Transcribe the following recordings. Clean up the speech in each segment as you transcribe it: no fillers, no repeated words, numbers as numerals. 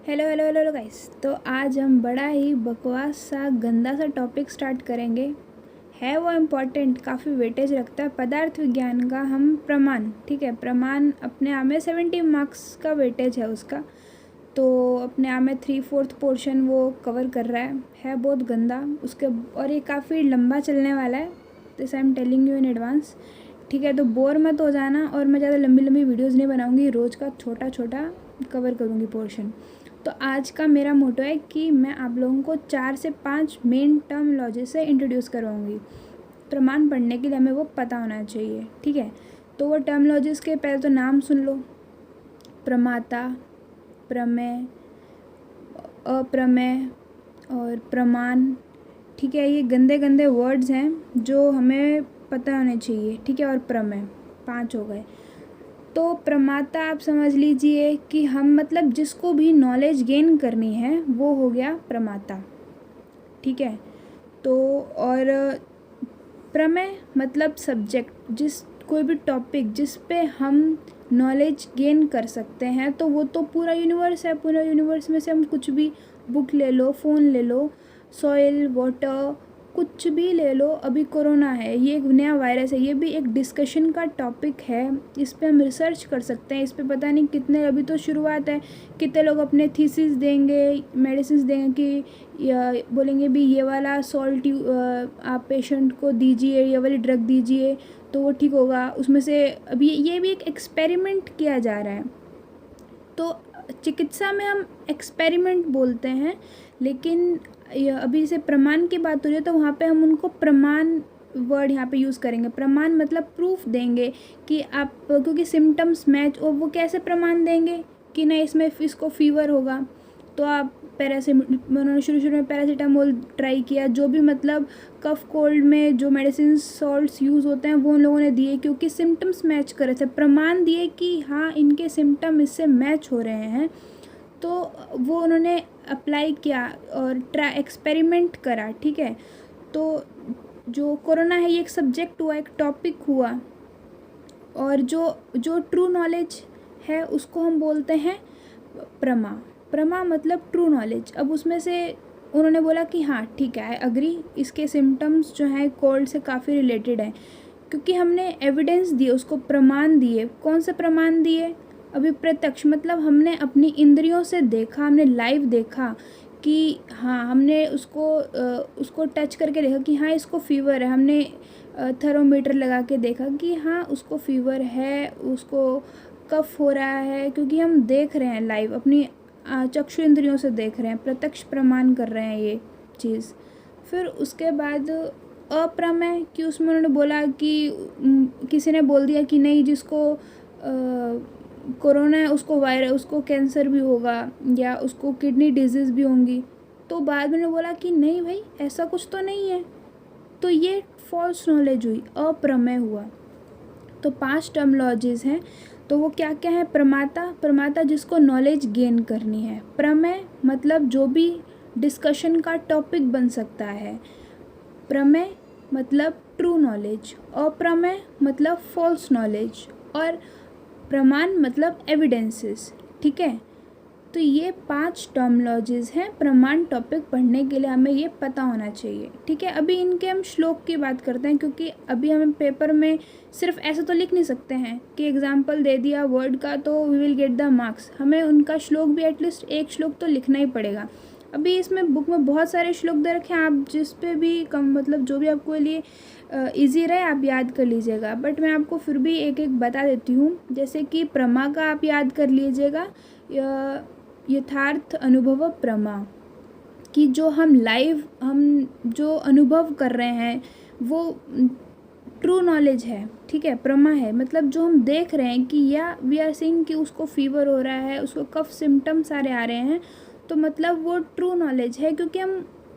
Hello hello hello hello guys. तो आज हम बड़ा ही बकवास सा गंदा सा टॉपिक स्टार्ट करेंगे। है वो इम्पॉर्टेंट, काफ़ी वेटेज रखता है, पदार्थ विज्ञान का हम प्रमाण। ठीक है, प्रमाण अपने आप में 70 मार्क्स का वेटेज है उसका, तो अपने आप में 3/4 पोर्शन वो कवर कर रहा है बहुत गंदा उसके। और ये काफ़ी लंबा चलने वाला है, this I am telling you in advance. ठीक है, तो बोर मत हो जाना। और मैं ज़्यादा लंबी लंबी वीडियोज़ नहीं बनाऊँगी, रोज़ का छोटा छोटा कवर करूँगी पोर्शन। तो आज का मेरा मोटो है कि मैं आप लोगों को 4 से 5 मेन टर्मिनोलॉजी से इंट्रोड्यूस करवाऊँगी। प्रमाण पढ़ने के लिए हमें वो पता होना चाहिए। ठीक है, तो वो टर्मिनोलॉजीज़ के पहले तो नाम सुन लो। प्रमाता, प्रमेय, अप्रमेय और प्रमाण। ठीक है, ये गंदे गंदे वर्ड्स हैं जो हमें पता होने चाहिए। ठीक है, और प्रमेय 5 हो गए। तो प्रमाता आप समझ लीजिए कि हम मतलब जिसको भी नॉलेज गेन करनी है वो हो गया प्रमाता। ठीक है, तो और प्रमेय मतलब सब्जेक्ट, जिस कोई भी टॉपिक जिस पे हम नॉलेज गेन कर सकते हैं, तो वो तो पूरा यूनिवर्स है। पूरा यूनिवर्स में से हम कुछ भी, बुक ले लो, फ़ोन ले लो, सॉइल, वाटर, कुछ भी ले लो। अभी कोरोना है, ये एक नया वायरस है, ये भी एक डिस्कशन का टॉपिक है। इस पे हम रिसर्च कर सकते हैं। इस पे पता नहीं कितने, अभी तो शुरुआत है, कितने लोग अपने थीसिस देंगे, मेडिसिन देंगे कि या बोलेंगे भी ये वाला सॉल्ट आप पेशेंट को दीजिए, ये वाली ड्रग दीजिए तो वो ठीक होगा। उसमें से अभी ये भी एक एक्सपेरिमेंट किया जा रहा है। तो चिकित्सा में हम एक्सपेरिमेंट बोलते हैं, लेकिन अभी से प्रमाण की बात हो रही है तो वहाँ पे हम उनको प्रमाण वर्ड यहाँ पे यूज़ करेंगे। प्रमाण मतलब प्रूफ देंगे कि आप, क्योंकि सिम्टम्स मैच, और वो कैसे प्रमाण देंगे कि नहीं इसमें इसको फीवर होगा तो आप उन्होंने शुरू में पैरासीटामोल ट्राई किया, जो भी मतलब कफ कोल्ड में जो मेडिसिन सॉल्ट्स यूज़ होते हैं वो उन लोगों ने दिए क्योंकि सिम्टम्स मैच कर रहे थे। प्रमाण दिए कि हाँ इनके सिम्टम इससे मैच हो रहे हैं, तो वो उन्होंने अप्लाई किया और एक्सपेरिमेंट करा। ठीक है, तो जो कोरोना है ये एक सब्जेक्ट हुआ, एक टॉपिक हुआ। और जो जो ट्रू नॉलेज है उसको हम बोलते हैं प्रमा। प्रमा मतलब ट्रू नॉलेज। अब उसमें से उन्होंने बोला कि हाँ ठीक है, आई अग्री, इसके सिम्टम्स जो हैं कोल्ड से काफ़ी रिलेटेड हैं, क्योंकि हमने एविडेंस दिए, उसको प्रमाण दिए। कौन से प्रमाण दिए? अभी प्रत्यक्ष मतलब हमने अपनी इंद्रियों से देखा, हमने लाइव देखा कि हाँ, हमने उसको टच करके देखा कि हाँ इसको फीवर है। हमने थर्मोमीटर लगा के देखा कि हाँ उसको फीवर है, उसको कफ हो रहा है, क्योंकि हम देख रहे हैं लाइव, अपनी चक्षु इंद्रियों से देख रहे हैं, प्रत्यक्ष प्रमाण कर रहे हैं ये चीज़। फिर उसके बाद अप्रमेय कि उसमें उन्होंने बोला कि किसी ने बोल दिया कि नहीं जिसको कोरोना है उसको वायरस, उसको कैंसर भी होगा या उसको किडनी डिजीज़ भी होंगी। तो बाद में उन्होंने बोला कि नहीं भाई ऐसा कुछ तो नहीं है, तो ये फॉल्स नॉलेज हुई, अप्रमेय हुआ। तो 5 टर्मिनोलॉजीज़ हैं, तो वो क्या क्या है? प्रमाता, प्रमाता जिसको नॉलेज गेन करनी है। प्रमेय मतलब जो भी डिस्कशन का टॉपिक बन सकता है। प्रमेय मतलब ट्रू नॉलेज। अप्रमेय मतलब फॉल्स नॉलेज। और प्रमाण मतलब एविडेंसेस। ठीक है, तो ये 5 टर्मिनोलॉजीज़ हैं। प्रमाण टॉपिक पढ़ने के लिए हमें ये पता होना चाहिए। ठीक है, अभी इनके हम श्लोक की बात करते हैं, क्योंकि अभी हमें पेपर में सिर्फ ऐसे तो लिख नहीं सकते हैं कि एग्जाम्पल दे दिया वर्ड का तो we will get the marks. हमें उनका श्लोक भी एटलीस्ट एक श्लोक तो लिखना ही पड़ेगा। अभी इसमें बुक में बहुत सारे श्लोक दे रखे हैं, आप जिस पे भी कम मतलब जो भी आपको लिए ईजी रहे आप याद कर लीजिएगा। बट मैं आपको फिर भी एक एक बता देती हूँ। जैसे कि प्रमा का आप याद कर लीजिएगा, यथार्थ अनुभव प्रमा, कि जो हम लाइव हम जो अनुभव कर रहे हैं वो ट्रू नॉलेज है। ठीक है, प्रमा है मतलब जो हम देख रहे हैं कि या वी आर सीइंग कि उसको फीवर हो रहा है, उसको कफ सिम्टम सारे आ रहे हैं, तो मतलब वो ट्रू नॉलेज है, क्योंकि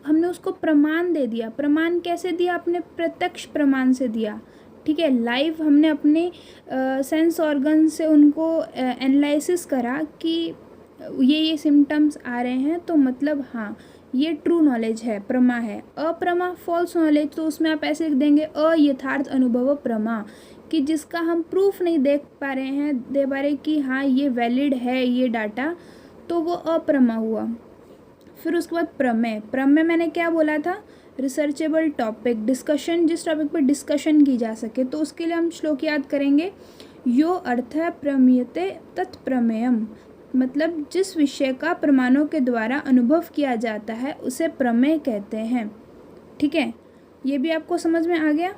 हमने उसको प्रमाण दे दिया। प्रमाण कैसे दिया? अपने प्रत्यक्ष प्रमाण से दिया। ठीक है, लाइव हमने अपने सेंस ऑर्गन से उनको एनालिसिस करा कि ये सिम्टम्स आ रहे हैं, तो मतलब हाँ ये ट्रू नॉलेज है, प्रमा है। अप्रमा फॉल्स नॉलेज, तो उसमें आप ऐसे लिख देंगे अयथार्थ अनुभव प्रमा, कि जिसका हम प्रूफ नहीं देख पा रहे हैं, दे पा रहे कि हाँ ये वैलिड है ये डाटा, तो वो अप्रमा हुआ। फिर उसके बाद प्रमेय। प्रमेय मैंने क्या बोला था, रिसर्चेबल टॉपिक, डिस्कशन, जिस टॉपिक पर डिस्कशन की जा सके। तो उसके लिए हम श्लोक याद करेंगे, यो अर्थ प्रमीयते तत्प्रमेयम, मतलब जिस विषय का प्रमाणों के द्वारा अनुभव किया जाता है उसे प्रमेय कहते हैं। ठीक है, ये भी आपको समझ में आ गया।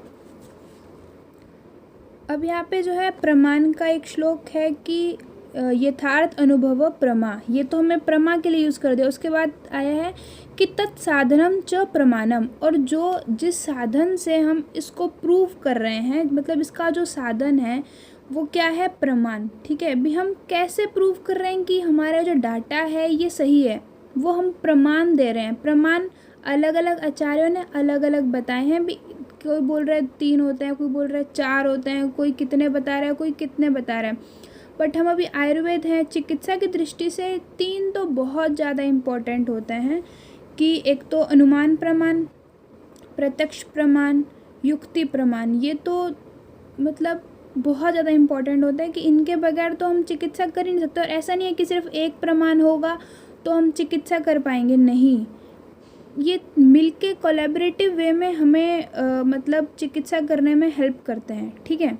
अब यहाँ पे जो है प्रमाण का एक श्लोक है कि यथार्थ अनुभव प्रमा, ये तो हमें प्रमा के लिए यूज़ कर दिया। उसके बाद आया है कि तत्साधनम च प्रमाणम, और जो जिस साधन से हम इसको प्रूव कर रहे हैं, मतलब इसका जो साधन है वो क्या है, प्रमाण। ठीक है, अभी हम कैसे प्रूव कर रहे हैं कि हमारा जो डाटा है ये सही है, वो हम प्रमाण दे रहे हैं। प्रमाण अलग अलग आचार्यों ने अलग अलग बताए हैं भी, कोई बोल रहा है 3 होते हैं, कोई बोल रहा है 4 होते हैं, कोई कितने बता रहा है, कोई कितने बता रहा है। बट हम अभी आयुर्वेद हैं, चिकित्सा की दृष्टि से 3 तो बहुत ज़्यादा इम्पोर्टेंट होते हैं कि एक तो अनुमान प्रमाण, प्रत्यक्ष प्रमाण, युक्ति प्रमाण। ये तो मतलब बहुत ज़्यादा इम्पोर्टेंट होता है कि इनके बगैर तो हम चिकित्सा कर ही नहीं सकते। और ऐसा नहीं है कि सिर्फ एक प्रमाण होगा तो हम चिकित्सा कर पाएंगे, नहीं, ये मिलके कोलैबोरेटिव वे में हमें मतलब चिकित्सा करने में हेल्प करते हैं। ठीक है,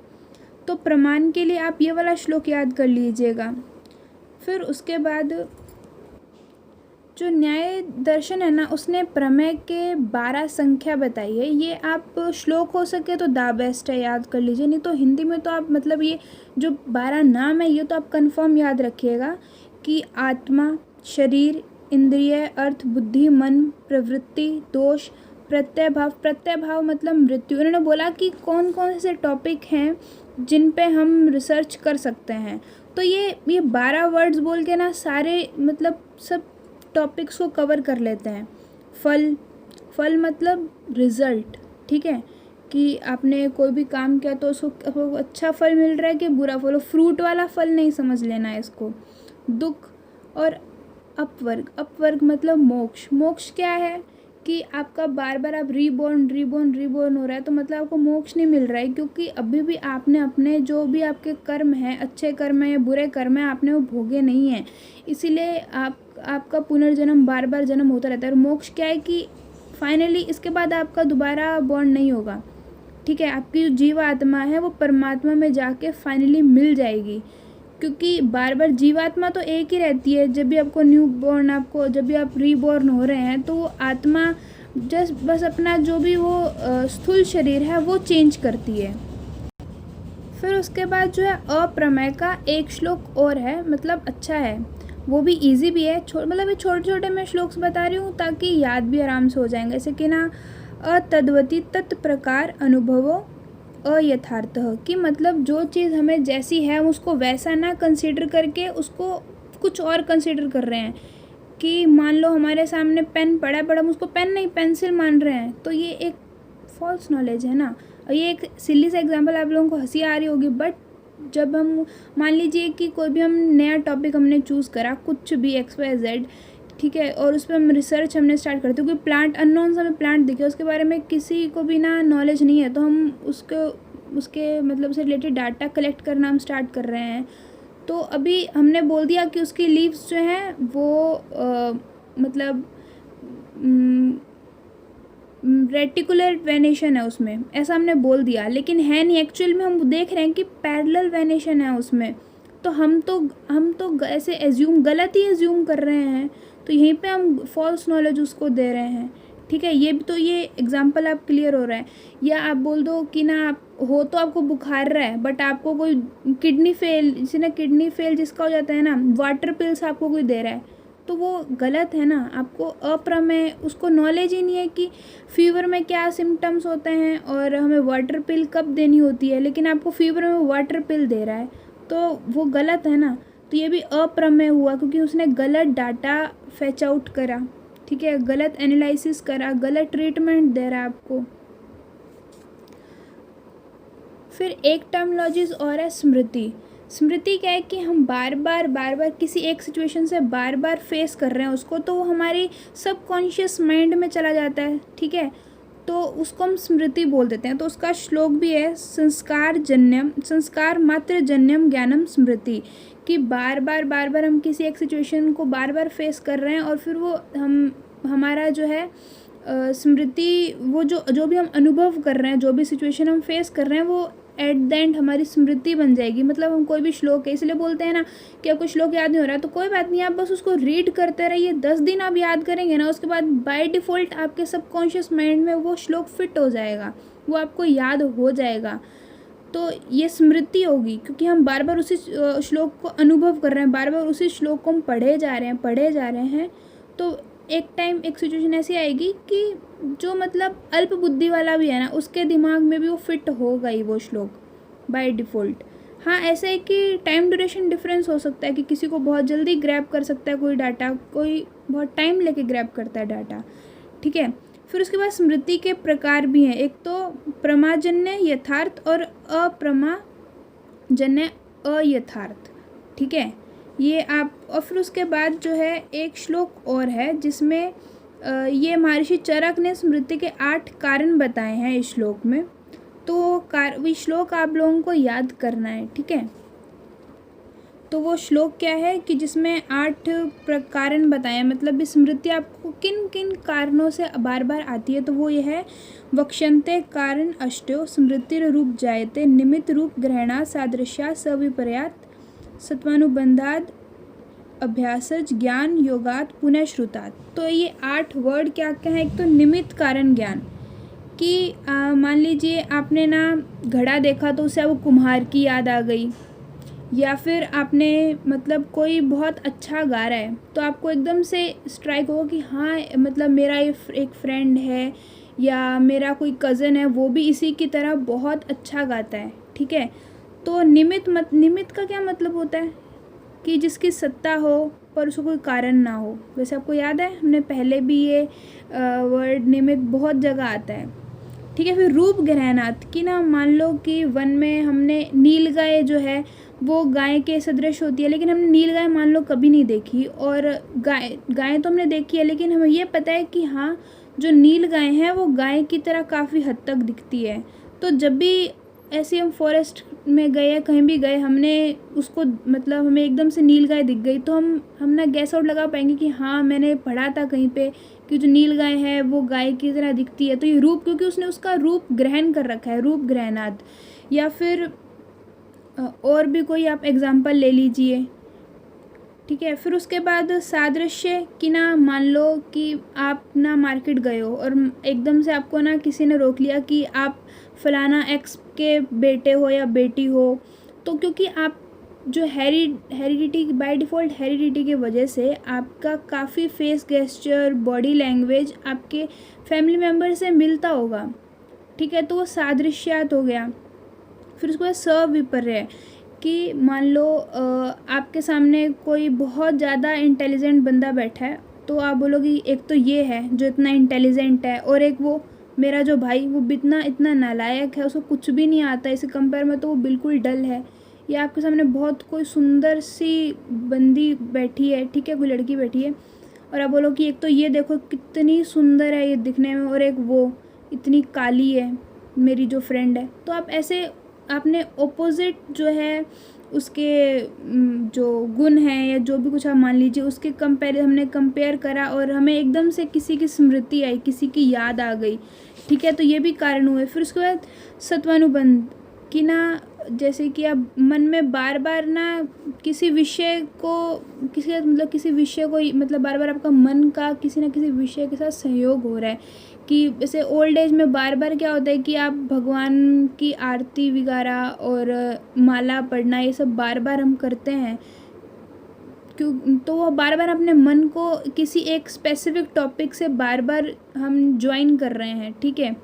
तो प्रमाण के लिए आप ये वाला श्लोक याद कर लीजिएगा। फिर उसके बाद जो न्याय दर्शन है ना, उसने प्रमेय के 12 संख्या बताई है। ये आप श्लोक हो सके तो द बेस्ट है, याद कर लीजिए, नहीं तो हिंदी में तो आप मतलब ये जो 12 नाम है ये तो आप कंफर्म याद रखिएगा कि आत्मा, शरीर, इंद्रिय, अर्थ, बुद्धि, मन, प्रवृत्ति, दोष, प्रत्यय भाव। प्रत्यय भाव मतलब मृत्यु। उन्होंने बोला कि कौन कौन से टॉपिक हैं जिन पे हम रिसर्च कर सकते हैं। तो ये 12 वर्ड्स बोल के ना सारे मतलब सब टॉपिक्स को कवर कर लेते हैं। फल, फल मतलब रिजल्ट। ठीक है, कि आपने कोई भी काम किया तो उसको अच्छा फल मिल रहा है कि बुरा फल, फ्रूट वाला फल नहीं समझ लेना है इसको। दुख और अपवर्ग, अपवर्ग मतलब मोक्ष। मोक्ष क्या है कि आपका बार बार आप रीबॉर्न हो रहा है, तो मतलब आपको मोक्ष नहीं मिल रहा है, क्योंकि अभी भी आपने अपने जो भी आपके कर्म हैं, अच्छे कर्म हैं या बुरे कर्म हैं, आपने वो भोगे नहीं हैं। इसीलिए आपका पुनर्जन्म बार बार जन्म होता रहता है। और मोक्ष क्या है कि फाइनली इसके बाद आपका दोबारा बॉर्न नहीं होगा। ठीक है, आपकी जो जीवात्मा है वो परमात्मा में जाके फाइनली मिल जाएगी, क्योंकि बार बार जीवात्मा तो एक ही रहती है। जब भी आपको न्यू बॉर्न, आपको जब भी आप रीबॉर्न हो रहे हैं, तो वो आत्मा जस्ट बस अपना जो भी वो स्थूल शरीर है वो चेंज करती है। फिर उसके बाद जो है अप्रमेय का एक श्लोक और है, मतलब अच्छा है, वो भी इजी भी है। मतलब ये छोटे छोटे मैं श्लोक्स बता रही हूँ ताकि याद भी आराम से हो जाएंगे। जैसे कि ना, अतद्वती तत्प्रकार अनुभवो अयथार्थ, कि मतलब जो चीज़ हमें जैसी है हम उसको वैसा ना कंसीडर करके उसको कुछ और कंसीडर कर रहे हैं। कि मान लो हमारे सामने पेन पड़ा है, बट हम उसको पेन नहीं पेंसिल मान रहे हैं, तो ये एक फॉल्स नॉलेज है ना। और ये एक सिली सा एग्जांपल, आप लोगों को हंसी आ रही होगी, बट जब हम मान लीजिए कि कोई भी हम नया टॉपिक हमने चूज़ करा, कुछ भी XYZ, ठीक है, और उस पर हम रिसर्च हमने स्टार्ट करते हैं, क्योंकि प्लांट अननोन से हमें प्लांट दिखे, उसके बारे में किसी को भी ना नॉलेज नहीं है, तो हम उसके मतलब उससे रिलेटेड डाटा कलेक्ट करना हम स्टार्ट कर रहे हैं। तो अभी हमने बोल दिया कि उसकी लीव्स जो हैं वो मतलब रेटिकुलर वेनेशन है उसमें, ऐसा हमने बोल दिया, लेकिन है नहीं। एक्चुअल में हम देख रहे हैं कि पैरेलल वेनेशन है उसमें। तो हम तो ऐसे गलत ही एज्यूम कर रहे हैं, तो यहीं पे हम फॉल्स नॉलेज उसको दे रहे हैं। ठीक है, ये एग्जांपल आप क्लियर हो रहा है। या आप बोल दो कि ना, आप हो तो आपको बुखार रहा है, बट आपको कोई किडनी फेल जिसका हो जाता है ना, वाटर पिल्स आपको कोई दे रहा है, तो वो गलत है ना। आपको अप्रमेय, उसको नॉलेज ही नहीं है कि फीवर में क्या सिम्टम्स होते हैं और हमें वाटर पिल कब देनी होती है, लेकिन आपको फीवर में वाटर पिल दे रहा है, तो वो गलत है ना। तो ये भी अप्रमेय हुआ, क्योंकि उसने गलत डाटा फैच आउट करा। ठीक है, गलत एनालिसिस करा, गलत ट्रीटमेंट दे रहा है आपको। फिर एक टर्मोलॉजीज और है स्मृति। स्मृति क्या है कि हम बार बार किसी एक सिचुएशन से बार बार फेस कर रहे हैं उसको, तो वो हमारी सबकॉन्शियस माइंड में चला जाता है। ठीक है, तो उसको हम स्मृति बोल देते हैं। तो उसका श्लोक भी है, संस्कार मात्र जन्यम ज्ञानम स्मृति, कि बार बार हम किसी एक सिचुएशन को बार बार फेस कर रहे हैं और फिर वो हमारा जो है स्मृति, वो जो भी हम अनुभव कर रहे हैं, जो भी सिचुएशन हम फेस कर रहे हैं, वो एट द एंड हमारी स्मृति बन जाएगी। मतलब हम कोई भी श्लोक है, इसलिए बोलते हैं ना कि आपको श्लोक याद नहीं हो रहा है तो कोई बात नहीं, आप बस उसको रीड करते रहिए। 10 दिन आप याद करेंगे ना, उसके बाद बाय डिफ़ॉल्ट आपके सबकॉन्शियस माइंड में वो श्लोक फिट हो जाएगा, वो आपको याद हो जाएगा। तो ये स्मृति होगी, क्योंकि हम बार बार उसी श्लोक को अनुभव कर रहे हैं, बार बार उसी श्लोक को हम पढ़े जा रहे हैं। तो एक टाइम एक सिचुएशन ऐसी आएगी कि जो मतलब अल्प बुद्धि वाला भी है ना, उसके दिमाग में भी वो फिट होगा ही वो श्लोक बाय डिफ़ॉल्ट। हाँ, ऐसा है कि टाइम ड्यूरेशन डिफरेंस हो सकता है कि किसी को बहुत जल्दी ग्रैब कर सकता है कोई डाटा, कोई बहुत टाइम लेके ग्रैब करता है डाटा, ठीक है। फिर उसके बाद स्मृति के प्रकार भी हैं, एक तो प्रमाजन्य यथार्थ और अप्रमाजन्य अयथार्थ, ठीक है। ये आप, और फिर उसके बाद जो है एक श्लोक और है जिसमें ये महर्षि चरक ने स्मृति के 8 कारण बताए हैं इस श्लोक में। तो वो श्लोक आप लोगों को याद करना है, ठीक है। तो वो श्लोक क्या है कि जिसमें 8 कारण बताए हैं, मतलब स्मृति आपको किन किन कारणों से बार बार आती है। तो वो ये है, वक्ष्यन्ते कारण अष्टो स्मृतिर रूप जायते निमित्त रूप ग्रहणा सादृश्या सविपर्यात सत्वानुबंधाद अभ्यासज ज्ञान योगात पुनः श्रुतात। तो ये 8 वर्ड क्या क्या है। एक तो निमित्त कारण ज्ञान, कि मान लीजिए आपने ना घड़ा देखा तो उससे आपको कुम्हार की याद आ गई, या फिर आपने मतलब कोई बहुत अच्छा गा रहा है तो आपको एकदम से स्ट्राइक होगा कि हाँ मतलब मेरा एक फ्रेंड है या मेरा कोई कज़न है वो भी इसी की तरह बहुत अच्छा गाता है, ठीक है। तो निमित्त का क्या मतलब होता है कि जिसकी सत्ता हो पर उसको कोई कारण ना हो। वैसे आपको याद है हमने पहले भी ये वर्ड निमित्त बहुत जगह आता है, ठीक है। फिर रूप ग्रहणात, कि ना मान लो कि वन में हमने नील गाय जो है वो गाय के सदृश होती है, लेकिन हमने नील गाय मान लो कभी नहीं देखी, और गाय तो हमने देखी है लेकिन हमें ये पता है कि हाँ जो नील गाय है वो गाय की तरह काफ़ी हद तक दिखती है। तो जब भी ऐसे हम फॉरेस्ट में गए या कहीं भी गए, हमने उसको मतलब हमें एकदम से नील गाय दिख गई तो हम ना गैस आउट लगा पाएंगे कि हाँ मैंने पढ़ा था कहीं पे कि जो नील गाय है वो गाय की तरह दिखती है। तो ये रूप, क्योंकि उसने उसका रूप ग्रहण कर रखा है, रूप ग्रहणात। या फिर और भी कोई आप एग्जाम्पल ले लीजिए, ठीक है। फिर उसके बाद सादृश्य, कि ना मान लो कि आप ना मार्केट गए हो और एकदम से आपको ना किसी ने रोक लिया कि आप फलाना एक्स के बेटे हो या बेटी हो। तो क्योंकि आप जो हेरिडिटी बाय डिफ़ॉल्ट हेरिडिटी की वजह से आपका काफ़ी फेस गेस्चर, बॉडी लैंग्वेज आपके फैमिली मेम्बर से मिलता होगा, ठीक है। तो वो सादृश्यात हो गया। फिर उसके बाद सविपर्य, कि मान लो आपके सामने कोई बहुत ज़्यादा इंटेलिजेंट बंदा बैठा है तो आप बोलोगे एक तो ये है जो इतना इंटेलिजेंट है, और एक वो मेरा जो भाई वो इतना नालायक है, उसको कुछ भी नहीं आता, इसे कंपेयर में तो वो बिल्कुल डल है। या आपके सामने बहुत कोई सुंदर सी बंदी बैठी है, ठीक है, कोई लड़की बैठी है, और आप बोलो कि एक तो ये देखो कितनी सुंदर है ये दिखने में, और एक वो इतनी काली है मेरी जो फ्रेंड है। तो आप ऐसे आपने ओपोजिट जो है उसके जो गुण हैं या जो भी कुछ आप मान लीजिए उसके हमने कंपेयर करा और हमें एकदम से किसी की स्मृति आई, किसी की याद आ गई, ठीक है। तो ये भी कारण हुए। फिर उसके बाद सत्वानुबंध, कि ना जैसे कि आप मन में बार बार ना किसी विषय को मतलब बार बार आपका मन का किसी न किसी विषय के साथ सहयोग हो रहा है। कि जैसे ओल्ड एज में बार बार क्या होता है कि आप भगवान की आरती वगैरह और माला पढ़ना ये सब बार बार हम करते हैं, क्यों तो वो बार बार अपने मन को किसी एक स्पेसिफिक टॉपिक से बार बार हम ज्वाइन कर रहे हैं, ठीक है।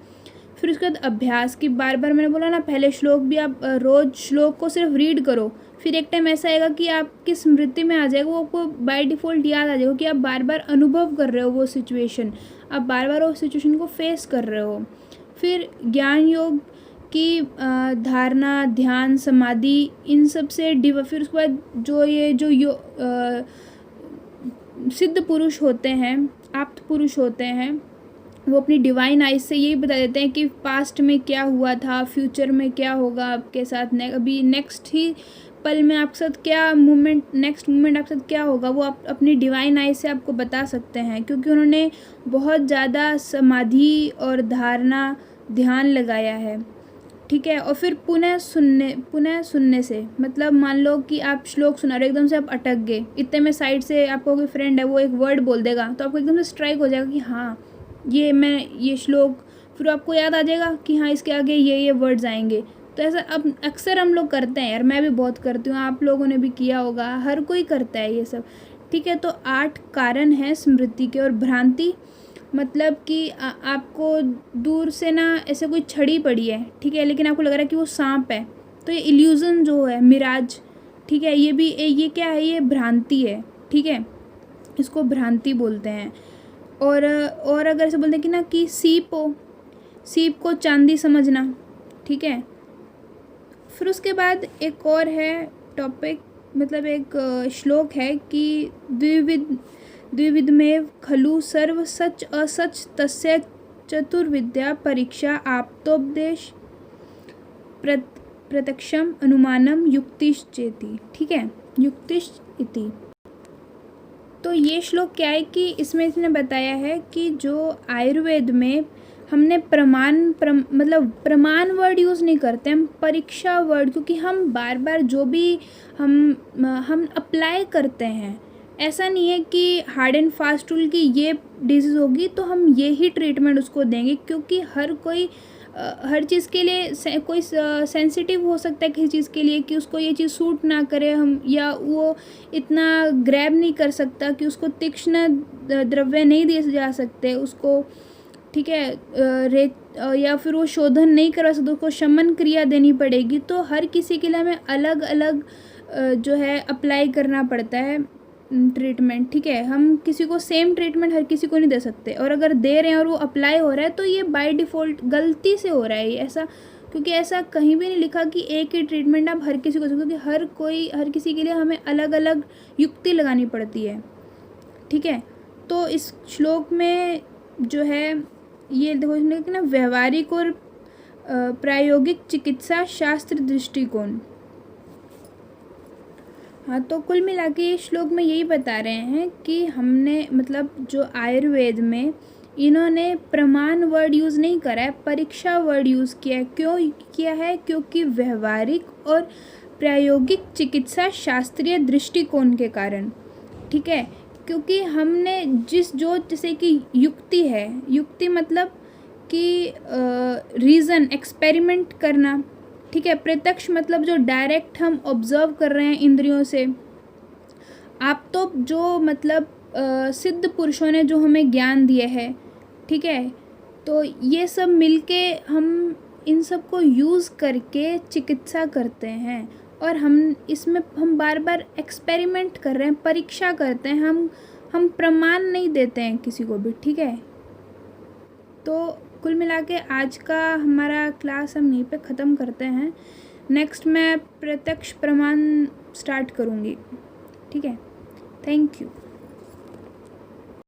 फिर उसके बाद अभ्यास, की बार बार मैंने बोला ना पहले श्लोक भी आप रोज़ श्लोक को सिर्फ रीड करो, फिर एक टाइम ऐसा आएगा कि आपकी स्मृति में आ जाएगा, वो आपको बाय डिफ़ॉल्ट याद आ जाएगा कि आप बार बार अनुभव कर रहे हो वो सिचुएशन, आप बार बार वो सिचुएशन को फेस कर रहे हो। फिर ज्ञान योग की धारणा, ध्यान, समाधि, इन सब से फिर उसके बाद जो सिद्ध पुरुष होते हैं, आप्त पुरुष होते हैं, वो अपनी डिवाइन आइज से यही बता देते हैं कि पास्ट में क्या हुआ था, फ्यूचर में क्या होगा आपके साथ, अभी नेक्स्ट ही पल में आपके साथ क्या मूवमेंट, नेक्स्ट मूवमेंट आपके साथ क्या होगा, वो आप अपनी डिवाइन आई से आपको बता सकते हैं, क्योंकि उन्होंने बहुत ज़्यादा समाधि और धारणा, ध्यान लगाया है, ठीक है। और फिर पुनः सुनने से, मतलब मान लो कि आप श्लोक सुना रहे हो, एकदम से आप अटक गए, इतने में साइड से आपका कोई फ्रेंड है, वो एक वर्ड बोल देगा, तो आपको एकदम से स्ट्राइक हो जाएगा कि हाँ ये श्लोक, फिर आपको याद आ जाएगा कि हाँ इसके आगे ये वर्ड्स आएंगे। तो ऐसा अब अक्सर हम लोग करते हैं यार, मैं भी बहुत करती हूँ, आप लोगों ने भी किया होगा, हर कोई करता है ये सब, ठीक है। तो 8 कारण हैं स्मृति के। और भ्रांति मतलब कि आपको दूर से ना ऐसे कोई छड़ी पड़ी है, ठीक है, लेकिन आपको लग रहा है कि वो सांप है, तो ये इल्यूज़न जो है, मिराज, ठीक है, ये क्या है, ये भ्रांति है, ठीक है, इसको भ्रांति बोलते हैं। और अगर ऐसे बोलते हैं कि ना कि सीप को चांदी समझना, ठीक है। फिर उसके बाद एक और है टॉपिक, मतलब एक श्लोक है कि द्विविधमेव खलु सर्व सच असच तस्य चतुर्विद्या परीक्षा आप्तोपदेश प्रत्यक्षम अनुमानम युक्तिश्चेति, ठीक है, युक्तिश्च इति। तो ये श्लोक क्या है कि इसमें इसने बताया है कि जो आयुर्वेद में हमने मतलब प्रमाण वर्ड यूज़ नहीं करते, हम परीक्षा वर्ड, क्योंकि हम बार बार जो भी हम अप्लाई करते हैं, ऐसा नहीं है कि हार्ड एंड फास्ट रूल की ये डिजीज़ होगी तो हम ये ही ट्रीटमेंट उसको देंगे, क्योंकि हर चीज़ के लिए कोई सेंसिटिव हो सकता है किसी चीज़ के लिए कि उसको ये चीज़ सूट ना करे, हम या वो इतना ग्रैब नहीं कर सकता कि उसको तीक्ष्ण द्रव्य नहीं दिए जा सकते उसको, ठीक है, या फिर वो शोधन नहीं करवा सकते, उसको शमन क्रिया देनी पड़ेगी। तो हर किसी के लिए हमें अलग अलग जो है अप्लाई करना पड़ता है ट्रीटमेंट, ठीक है। हम किसी को सेम ट्रीटमेंट हर किसी को नहीं दे सकते, और अगर दे रहे हैं और वो अप्लाई हो रहा है तो ये बाय डिफ़ॉल्ट गलती से हो रहा है ऐसा, क्योंकि ऐसा कहीं भी नहीं लिखा कि एक ही ट्रीटमेंट आप हर किसी को दे सकते, क्योंकि हर किसी के लिए हमें अलग अलग युक्ति लगानी पड़ती है, ठीक है। तो इस श्लोक में जो है ये देखो, इसमें कि ना व्यवहारिक और प्रायोगिक चिकित्सा शास्त्र दृष्टिकोण। हाँ, तो कुल मिला के ये श्लोक में यही बता रहे हैं कि हमने मतलब जो आयुर्वेद में इन्होंने प्रमाण वर्ड यूज़ नहीं करा है, परीक्षा वर्ड यूज़ किया है। क्यों किया है? क्योंकि व्यवहारिक और प्रायोगिक चिकित्सा शास्त्रीय दृष्टिकोण के कारण, ठीक है। क्योंकि हमने जैसे कि युक्ति है, युक्ति मतलब कि रीज़न, एक्सपेरिमेंट करना, ठीक है। प्रत्यक्ष मतलब जो डायरेक्ट हम ऑब्जर्व कर रहे हैं इंद्रियों से। आप तो जो मतलब सिद्ध पुरुषों ने जो हमें ज्ञान दिए है, ठीक है, तो ये सब मिलके हम इन सब को यूज़ करके चिकित्सा करते हैं, और हम बार बार एक्सपेरिमेंट कर रहे हैं, परीक्षा करते हैं, हम प्रमाण नहीं देते हैं किसी को भी, ठीक है। तो कुल मिला के आज का हमारा क्लास हम यहीं पे ख़त्म करते हैं। नेक्स्ट मैं प्रत्यक्ष प्रमाण स्टार्ट करूँगी, ठीक है। Thank you.